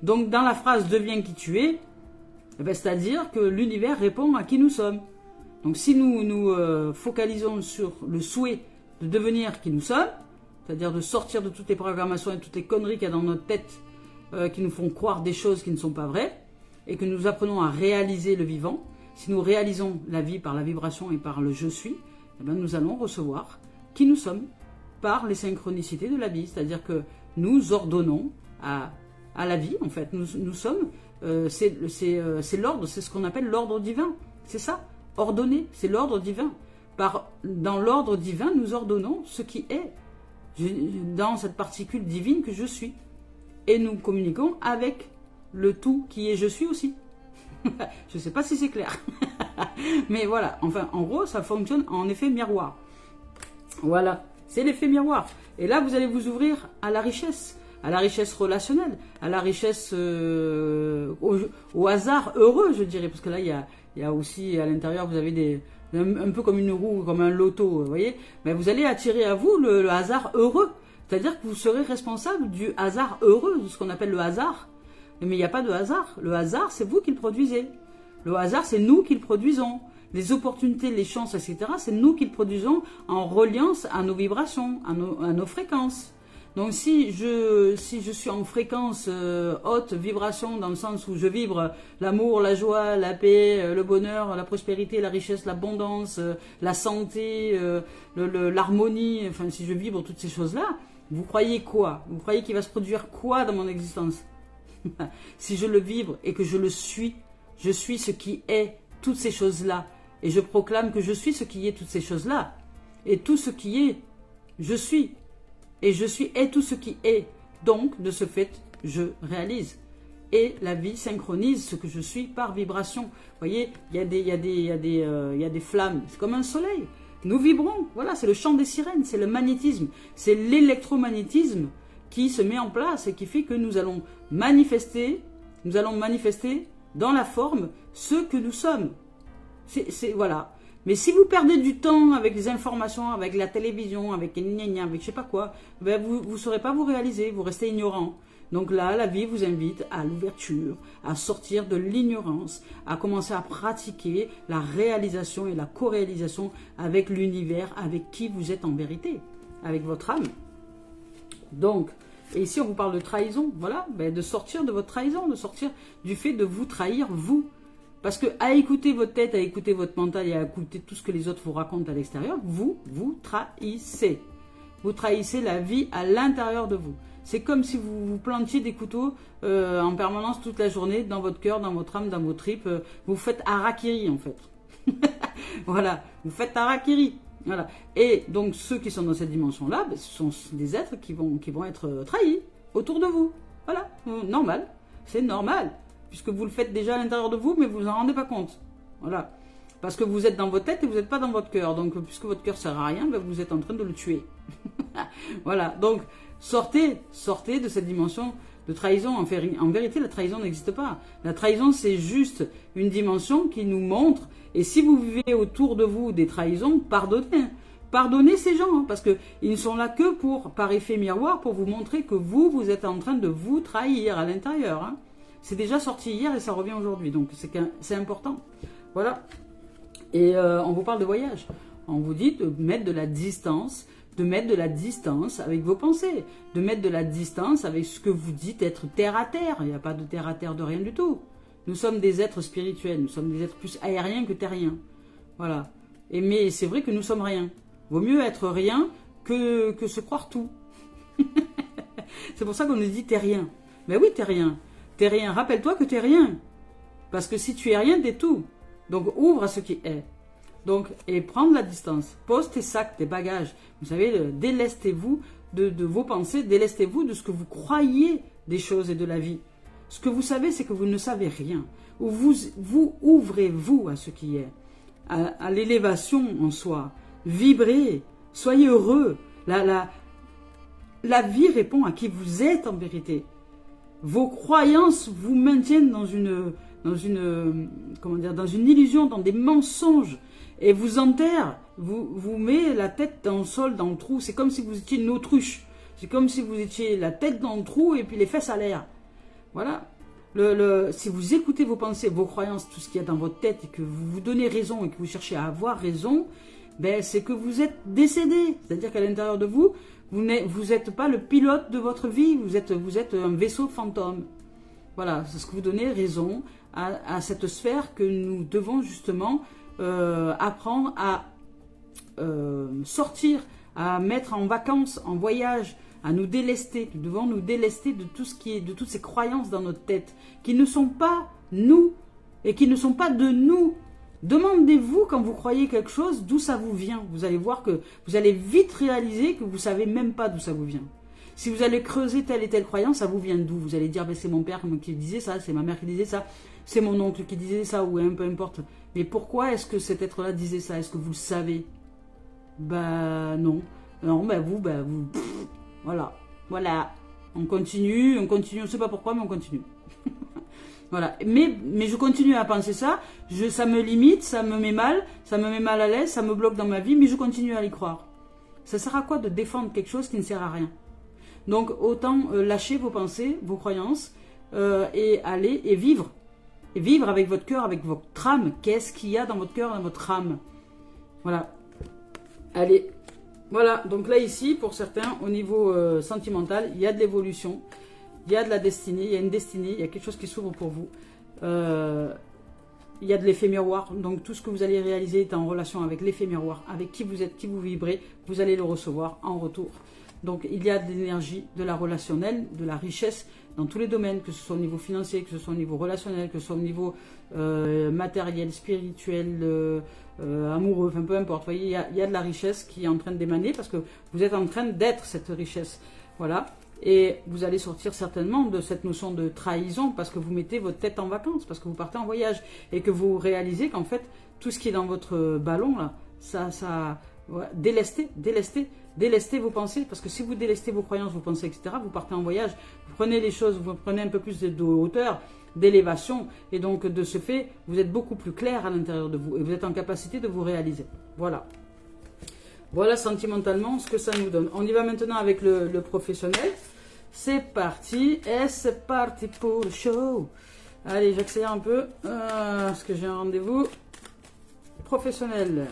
Speaker 2: Donc, dans la phrase « deviens qui tu es », eh ben, c'est-à-dire que l'univers répond à qui nous sommes. Donc, si nous nous focalisons sur le souhait de devenir qui nous sommes, c'est-à-dire de sortir de toutes les programmations et toutes les conneries qu'il y a dans notre tête qui nous font croire des choses qui ne sont pas vraies, et que nous apprenons à réaliser le vivant, si nous réalisons la vie par la vibration et par le « je suis », eh ben, nous allons recevoir qui nous sommes par les synchronicités de la vie. C'est-à-dire que nous ordonnons à la vie, en fait. Nous sommes, c'est l'ordre, c'est ce qu'on appelle l'ordre divin. C'est ça, ordonner, c'est l'ordre divin. Dans l'ordre divin, nous ordonnons ce qui est dans cette particule divine que je suis. Et nous communiquons avec le tout qui est je suis aussi. Je ne sais pas si c'est clair. Mais voilà, enfin, en gros, ça fonctionne en effet miroir. Voilà, c'est l'effet miroir. Et là, vous allez vous ouvrir à la richesse relationnelle, à la richesse, au hasard heureux, je dirais. Parce que là, il y a aussi, à l'intérieur, vous avez un peu comme une roue, comme un loto, vous voyez. Mais vous allez attirer à vous le hasard heureux. C'est-à-dire que vous serez responsable du hasard heureux, de ce qu'on appelle le hasard. Mais il n'y a pas de hasard. Le hasard, c'est vous qui le produisez. Le hasard, c'est nous qui le produisons. Les opportunités, les chances, etc., c'est nous qui le produisons en reliance à nos vibrations, à nos fréquences. Donc si je suis en fréquence haute vibration, dans le sens où je vibre l'amour, la joie, la paix, le bonheur, la prospérité, la richesse, l'abondance, la santé, l'harmonie, enfin si je vibre toutes ces choses-là, vous croyez quoi? Vous croyez qu'il va se produire quoi dans mon existence? Si je le vibre et que je suis ce qui est toutes ces choses-là. Et je proclame que je suis ce qui est toutes ces choses-là. Et tout ce qui est, je suis. Et je suis est tout ce qui est. Donc, de ce fait, je réalise. Et la vie synchronise ce que je suis par vibration. Vous voyez, il y a des flammes. C'est comme un soleil. Nous vibrons. Voilà, c'est le chant des sirènes. C'est le magnétisme. C'est l'électromagnétisme qui se met en place et qui fait que nous allons manifester dans la forme ce que nous sommes. Voilà. Mais si vous perdez du temps avec les informations, avec la télévision, avec je sais pas quoi, ben vous ne saurez pas vous réaliser, vous restez ignorant. Donc là, la vie vous invite à l'ouverture, à sortir de l'ignorance, à commencer à pratiquer la réalisation et la co-réalisation avec l'univers, avec qui vous êtes en vérité, avec votre âme. Donc, et ici on vous parle de trahison, voilà, ben de sortir de votre trahison, de sortir du fait de vous trahir, vous. Parce que à écouter votre tête, à écouter votre mental et à écouter tout ce que les autres vous racontent à l'extérieur, vous trahissez. Vous trahissez la vie à l'intérieur de vous. C'est comme si vous vous plantiez des couteaux en permanence toute la journée dans votre cœur, dans votre âme, dans vos tripes. Vous faites harakiri en fait. Voilà, vous faites harakiri. Voilà. Et donc ceux qui sont dans cette dimension-là, ben, ce sont des êtres qui vont être trahis autour de vous. Voilà, normal, c'est normal. Puisque vous le faites déjà à l'intérieur de vous, mais vous vous en rendez pas compte. Voilà. Parce que vous êtes dans votre tête et vous n'êtes pas dans votre cœur. Donc, puisque votre cœur ne sert à rien, ben vous êtes en train de le tuer. Voilà. Donc, sortez de cette dimension de trahison. En vérité, la trahison n'existe pas. La trahison, c'est juste une dimension qui nous montre. Et si vous vivez autour de vous des trahisons, pardonnez. Pardonnez ces gens, hein, parce qu'ils ne sont là que par effet miroir, pour vous montrer que vous êtes en train de vous trahir à l'intérieur. Hein. C'est déjà sorti hier et ça revient aujourd'hui, donc c'est important. Voilà. Et on vous parle de voyage. On vous dit de mettre de la distance, avec vos pensées, de mettre de la distance avec ce que vous dites être terre à terre. Il n'y a pas de terre à terre de rien du tout. Nous sommes des êtres spirituels, nous sommes des êtres plus aériens que terriens. Voilà. Mais c'est vrai que nous sommes rien. Vaut mieux être rien que se croire tout. C'est pour ça qu'on nous dit t'es rien. Mais oui, t'es rien. T'es rien. Rappelle-toi que t'es rien. Parce que si tu es rien, t'es tout. Donc ouvre à ce qui est. Donc, et prendre la distance. Pose tes sacs, tes bagages. Vous savez, délestez-vous de vos pensées, délestez-vous de ce que vous croyez des choses et de la vie. Ce que vous savez, c'est que vous ne savez rien. Ou vous ouvrez-vous à ce qui est. À l'élévation en soi. Vibrez. Soyez heureux. La vie répond à qui vous êtes en vérité. Vos croyances vous maintiennent dans une illusion, dans des mensonges, et vous enterrent, vous met la tête dans le sol, dans le trou. C'est comme si vous étiez une autruche. C'est comme si vous étiez la tête dans le trou et puis les fesses à l'air. Voilà. Si vous écoutez vos pensées, vos croyances, tout ce qu'il y a dans votre tête, et que vous vous donnez raison et que vous cherchez à avoir raison, ben c'est que vous êtes décédé. C'est-à-dire qu'à l'intérieur de vous, vous n'êtes pas le pilote de votre vie, vous êtes un vaisseau fantôme. Voilà, c'est ce que vous donnez raison à cette sphère que nous devons justement apprendre à sortir, à mettre en vacances, en voyage, à nous délester. Nous devons nous délester de tout ce qui est, de toutes ces croyances dans notre tête, qui ne sont pas nous et qui ne sont pas de nous. Demandez-vous quand vous croyez quelque chose d'où ça vous vient. Vous allez voir que vous allez vite réaliser que vous ne savez même pas d'où ça vous vient. Si vous allez creuser telle et telle croyance, ça vous vient d'où? Vous allez dire, ben, c'est mon père qui disait ça, c'est ma mère qui disait ça, c'est mon oncle qui disait ça, ou peu importe. Mais pourquoi est-ce que cet être-là disait ça? Est-ce que vous le savez? Ben non. Non, ben vous, voilà. On continue, on ne sait pas pourquoi, mais on continue. Voilà. Mais je continue à penser ça, ça me limite, ça me met mal à l'aise, ça me bloque dans ma vie, mais je continue à y croire. Ça sert à quoi de défendre quelque chose qui ne sert à rien? Donc autant lâcher vos pensées, vos croyances, et aller et vivre. Et vivre avec votre cœur, avec votre âme. Qu'est-ce qu'il y a dans votre cœur, dans votre âme? Voilà. Allez. Voilà, donc là ici, pour certains, au niveau sentimental, il y a de l'évolution, il y a de la destinée, il y a une destinée, il y a quelque chose qui s'ouvre pour vous. Il y a de l'effet miroir, donc tout ce que vous allez réaliser est en relation avec l'effet miroir, avec qui vous êtes, qui vous vibrez, vous allez le recevoir en retour. Donc il y a de l'énergie, de la relationnelle, de la richesse dans tous les domaines, que ce soit au niveau financier, que ce soit au niveau relationnel, que ce soit au niveau matériel, spirituel, amoureux, enfin peu importe. Vous voyez, il y a de la richesse qui est en train d'émaner parce que vous êtes en train d'être cette richesse. Voilà. Et vous allez sortir certainement de cette notion de trahison parce que vous mettez votre tête en vacances, parce que vous partez en voyage et que vous réalisez qu'en fait, tout ce qui est dans votre ballon, là, voilà, délestez vos pensées, parce que si vous délestez vos croyances, vos pensées, etc., vous partez en voyage, vous prenez les choses, vous prenez un peu plus de hauteur, d'élévation, et donc de ce fait, vous êtes beaucoup plus clair à l'intérieur de vous, et vous êtes en capacité de vous réaliser. Voilà. Voilà sentimentalement ce que ça nous donne. On y va maintenant avec le professionnel. C'est parti, et c'est parti pour le show. Allez, j'accélère un peu, parce que j'ai un rendez-vous. Professionnel,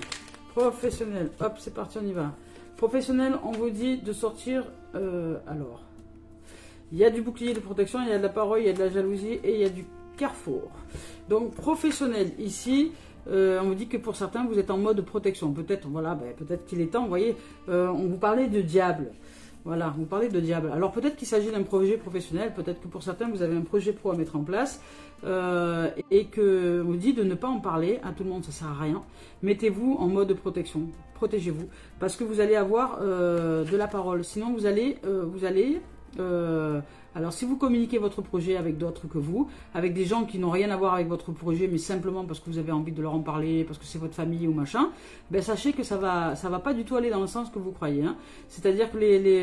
Speaker 2: hop, c'est parti, on y va. Professionnel, on vous dit de sortir, alors, il y a du bouclier de protection, il y a de la parole, il y a de la jalousie et il y a du carrefour. Donc, professionnel, ici, on vous dit que pour certains, vous êtes en mode protection. Peut-être, voilà, peut-être qu'il est temps, vous voyez, on vous parlait de diable. Voilà, vous parlez de diable. Alors peut-être qu'il s'agit d'un projet professionnel, peut-être que pour certains, vous avez un projet pro à mettre en place et que vous dit de ne pas en parler à tout le monde, ça ne sert à rien. Mettez-vous en mode protection, protégez-vous, parce que vous allez avoir de la parole. Sinon, vous allez alors si vous communiquez votre projet avec d'autres que vous, avec des gens qui n'ont rien à voir avec votre projet, mais simplement parce que vous avez envie de leur en parler, parce que c'est votre famille ou machin, ben sachez que ça va pas du tout aller dans le sens que vous croyez. Hein. C'est-à-dire que les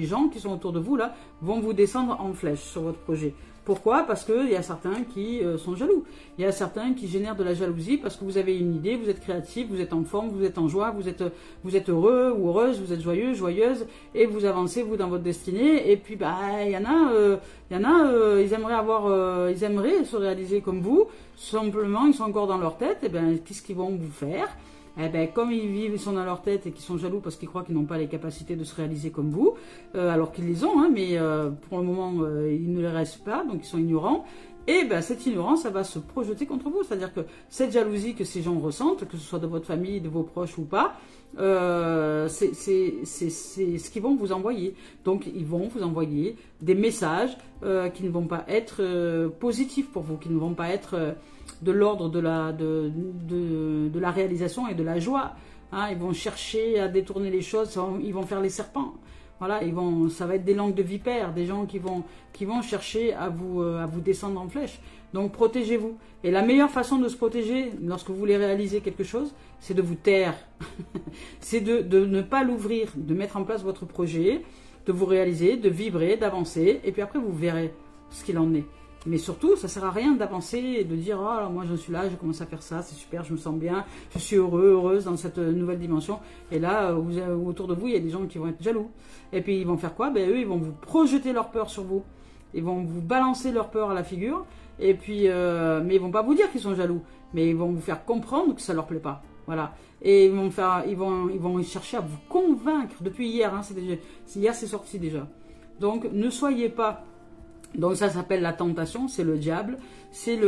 Speaker 2: gens qui sont autour de vous là vont vous descendre en flèche sur votre projet. Pourquoi? Parce qu'il y a certains qui sont jaloux. Il y a certains qui génèrent de la jalousie parce que vous avez une idée, vous êtes créatif, vous êtes en forme, vous êtes en joie, vous êtes heureux ou heureuse, vous êtes joyeux, joyeuse, et vous avancez vous dans votre destinée. Et puis il y en a, ils aimeraient se réaliser comme vous. Simplement, ils sont encore dans leur tête. Et bien, qu'est-ce qu'ils vont vous faire? Eh ben, comme ils sont dans leur tête et qu'ils sont jaloux parce qu'ils croient qu'ils n'ont pas les capacités de se réaliser comme vous, alors qu'ils les ont, hein, mais pour le moment, ils ne les restent pas, donc ils sont ignorants. Et ben, cette ignorance, ça va se projeter contre vous. C'est-à-dire que cette jalousie que ces gens ressentent, que ce soit de votre famille, de vos proches ou pas, c'est ce qu'ils vont vous envoyer. Donc, ils vont vous envoyer des messages qui ne vont pas être positifs pour vous, qui ne vont pas être de l'ordre de la réalisation et de la joie. Hein. Ils vont chercher à détourner les choses, ils vont faire les serpents. Voilà, ça va être des langues de vipères, des gens qui vont chercher à vous descendre en flèche. Donc protégez-vous. Et la meilleure façon de se protéger lorsque vous voulez réaliser quelque chose, c'est de vous taire. C'est de ne pas l'ouvrir, de mettre en place votre projet, de vous réaliser, de vibrer, d'avancer, et puis après vous verrez ce qu'il en est. Mais surtout, ça ne sert à rien d'avancer et de dire « Oh, alors moi je suis là, j'ai commencé à faire ça, c'est super, je me sens bien, je suis heureuse dans cette nouvelle dimension. » Et là, autour de vous, il y a des gens qui vont être jaloux. Et puis ils vont faire quoi? Ben, eux, ils vont vous projeter leur peur sur vous. Ils vont vous balancer leur peur à la figure. Et puis, mais ils vont pas vous dire qu'ils sont jaloux. Mais ils vont vous faire comprendre que ça leur plaît pas. Voilà. Et ils vont chercher à vous convaincre. Depuis hier, hein, hier c'est sorti déjà. Donc ne soyez pas. Donc ça s'appelle la tentation, c'est le diable, c'est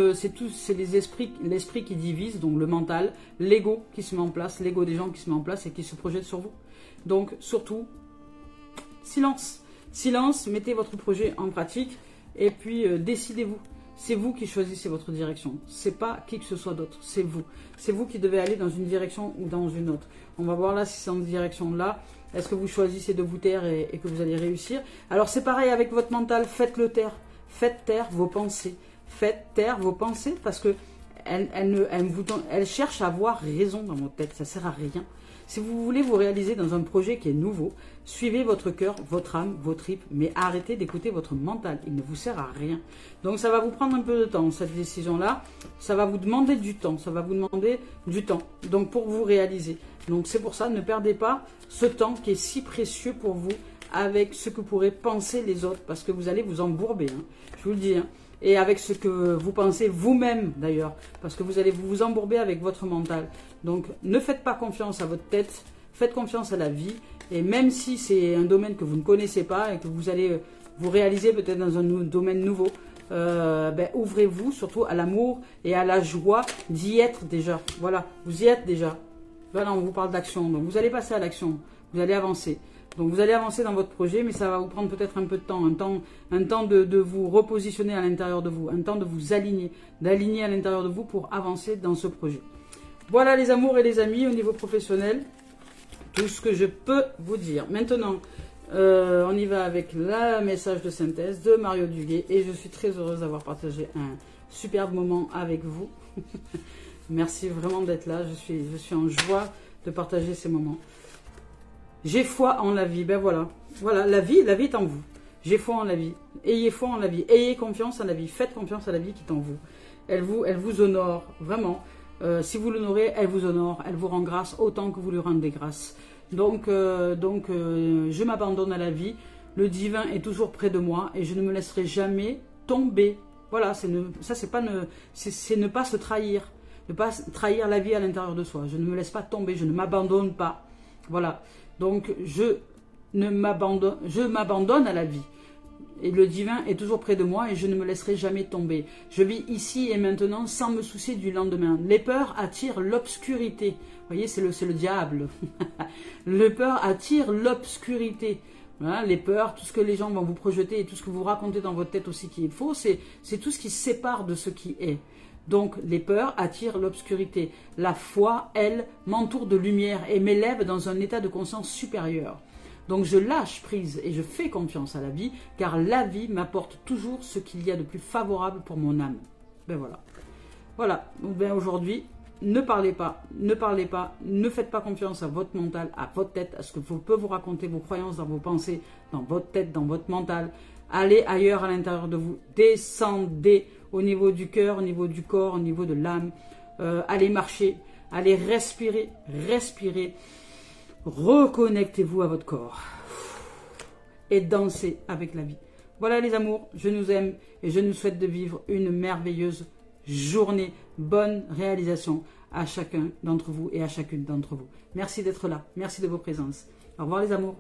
Speaker 2: l'esprit qui divise, donc le mental, l'ego qui se met en place, l'ego des gens qui se met en place et qui se projette sur vous. Donc surtout, silence, silence, mettez votre projet en pratique et puis décidez-vous. C'est vous qui choisissez votre direction, c'est pas qui que ce soit d'autre, c'est vous. C'est vous qui devez aller dans une direction ou dans une autre. On va voir là si c'est dans cette direction-là. Est-ce que vous choisissez de vous taire et que vous allez réussir? Alors c'est pareil avec votre mental, faites-le taire. Faites taire vos pensées. Faites taire vos pensées parce que elles cherchent à avoir raison dans votre tête. Ça ne sert à rien. Si vous voulez vous réaliser dans un projet qui est nouveau, suivez votre cœur, votre âme, vos tripes, mais arrêtez d'écouter votre mental. Il ne vous sert à rien. Donc ça va vous prendre un peu de temps, cette décision-là. Ça va vous demander du temps. Ça va vous demander du temps. Donc pour vous réaliser. Donc c'est pour ça, ne perdez pas ce temps qui est si précieux pour vous avec ce que pourraient penser les autres, parce que vous allez vous embourber, hein, je vous le dis, hein, et avec ce que vous pensez vous-même d'ailleurs, parce que vous allez vous embourber avec votre mental. Donc ne faites pas confiance à votre tête, faites confiance à la vie, et même si c'est un domaine que vous ne connaissez pas et que vous allez vous réaliser peut-être dans un domaine nouveau, ouvrez-vous surtout à l'amour et à la joie d'y être déjà. Voilà, vous y êtes déjà. Voilà, on vous parle d'action, donc vous allez passer à l'action, vous allez avancer. Donc vous allez avancer dans votre projet, mais ça va vous prendre peut-être un peu de temps, un temps de vous repositionner à l'intérieur de vous, un temps de vous aligner, d'aligner à l'intérieur de vous pour avancer dans ce projet. Voilà les amours et les amis au niveau professionnel, tout ce que je peux vous dire. Maintenant, on y va avec le message de synthèse de Mario Duguay et je suis très heureuse d'avoir partagé un superbe moment avec vous. Merci vraiment d'être là, je suis en joie de partager ces moments. J'ai foi en la vie, ben voilà. Voilà, la vie est en vous. J'ai foi en la vie. Ayez foi en la vie. Ayez confiance en la vie. Faites confiance à la vie qui est en vous. Elle vous honore, vraiment. Si vous l'honorez, elle vous honore. Elle vous rend grâce autant que vous lui rendez grâce. Donc, je m'abandonne à la vie. Le divin est toujours près de moi et je ne me laisserai jamais tomber. Voilà, c'est ne pas se trahir. Ne pas trahir la vie à l'intérieur de soi. Je ne me laisse pas tomber, je ne m'abandonne pas. Voilà. Donc, je m'abandonne à la vie. Et le divin est toujours près de moi et je ne me laisserai jamais tomber. Je vis ici et maintenant sans me soucier du lendemain. Les peurs attirent l'obscurité. Vous voyez, c'est le diable. Les peurs attirent l'obscurité. Voilà, les peurs, tout ce que les gens vont vous projeter et tout ce que vous racontez dans votre tête aussi qui est faux, c'est tout ce qui sépare de ce qui est. Donc, les peurs attirent l'obscurité. La foi, elle, m'entoure de lumière et m'élève dans un état de conscience supérieur. Donc, je lâche prise et je fais confiance à la vie, car la vie m'apporte toujours ce qu'il y a de plus favorable pour mon âme. Ben voilà. Voilà. Donc, ben aujourd'hui, ne parlez pas, ne faites pas confiance à votre mental, à votre tête, à ce que peut vous raconter vos croyances dans vos pensées, dans votre tête, dans votre mental. Allez ailleurs à l'intérieur de vous. Descendez au niveau du cœur, au niveau du corps, au niveau de l'âme. Allez marcher, allez respirer, respirez. Reconnectez-vous à votre corps. Et dansez avec la vie. Voilà les amours, je nous aime et je nous souhaite de vivre une merveilleuse journée. Bonne réalisation à chacun d'entre vous et à chacune d'entre vous. Merci d'être là, merci de vos présences. Au revoir les amours.